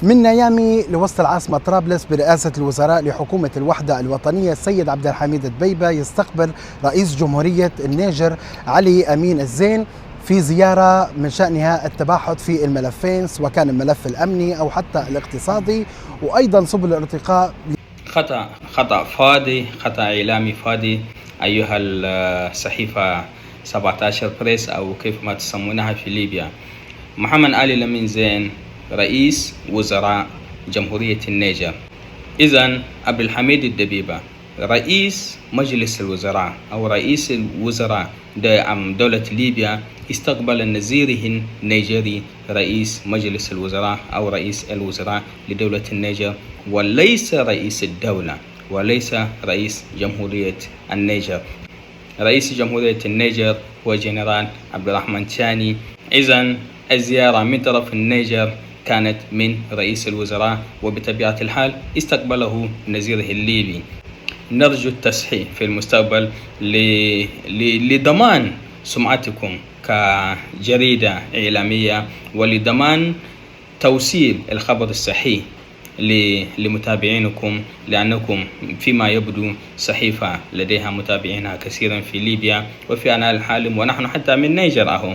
من نيامي لوسط العاصمة طرابلس برئاسة الوزراء لحكومة الوحدة الوطنية السيد عبد الحميد دبيبة يستقبل رئيس جمهورية النيجر علي أمين الزين في زيارة من شأنها التباحث في الملفين، سواء كان الملف الأمني أو حتى الاقتصادي، وأيضا سبل الارتقاء. خطأ فادي، خطأ إعلامي فادي أيها الصحيفة 17 بريس أو كيف ما تسمونها في ليبيا. محمد علي لمين زين رئيس وزراء جمهورية النيجر. إذن عبد الحميد الدبيبة رئيس مجلس الوزراء أو رئيس الوزراء دولة ليبيا استقبل نظيره النيجري رئيس مجلس الوزراء أو رئيس الوزراء لدولة النيجر، وليس رئيس الدولة وليس رئيس جمهورية النيجر. رئيس جمهورية النيجر هو جنرال عبد الرحمن تشاني. إذن الزيارة من طرف النيجر كانت من رئيس الوزراء، وبطبيعة الحال استقبله نظيره الليبي. نرجو التصحيح في المستقبل لضمان سمعتكم كجريدة إعلامية، ولضمان توصيل الخبر الصحيح لمتابعينكم، لأنكم فيما يبدو صحيفة لديها متابعينها كثيرا في ليبيا وفي أنحاء العالم، ونحن حتى من نيجر أهو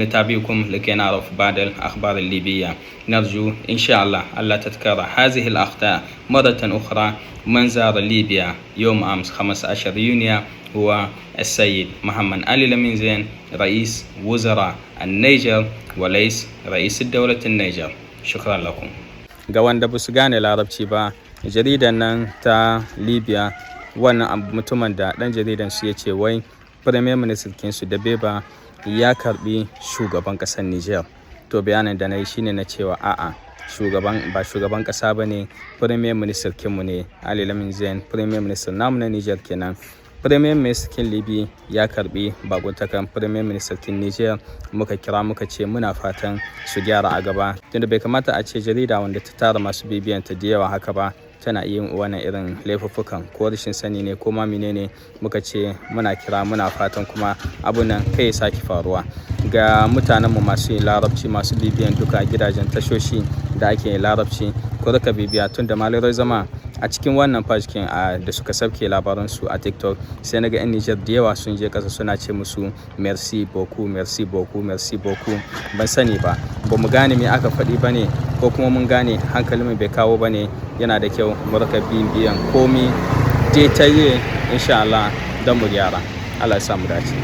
نتابعكم لكي نعرف بعض الأخبار الليبية. نرجو إن شاء الله ألا تتكرر هذه الأخطاء مرة أخرى. من زار ليبيا يوم أمس 15 يونيو هو السيد محمد علي لمين زين رئيس وزراء النيجر وليس رئيس الدولة النيجر. شكرا لكم. Ga wanda ba su gane larabci ba, jaridan nan ta Libya, wannan mutumin da dan jaridan su ya ce wai Premier Minister kinsu Dbeiba ya karbi shugaban kasar Niger. To bayanin da na yi shine na cewa a'a, ba shugaban kasa bane, Premier Minister kinmu ne Ali Lamin Zain, Premier Minister namu na Niger kenan. Premier Minister kin Libya ya karbi baguntakan Premier Minister kin Niger. Muka kira muka ce muna fatan su gyara a gaba, tunda bai kamata a ce jarida wanda ta tara masu bibiyanta da yawa haka ba tana yin wannan irin laifuffukan ko rashin sani ne ko ma menene. Muka ce muna kira muna fatan kuma abun nan kai ya saki faruwa ga mutanenmu masu yin larabci, masu bibiyan duka gidajen tashoshi da ake yin larabci. Ko rika bibiya tun da malarai zama a cikin wannan fajikin da suka sauke labaransu a TikTok, sai naga 'yan Nijar da yawa sun je ƙasa suna ce musu merci beaucoup, merci beaucoup, merci beaucoup. Ban sani ba mu gane me aka faɗi ba ne, ko kuma mun gane hankalin bai kawo ba ne. Yana da kyau mu rika bibiyan komi detaye insha Allah don mu gyara. Allah ya samu dace.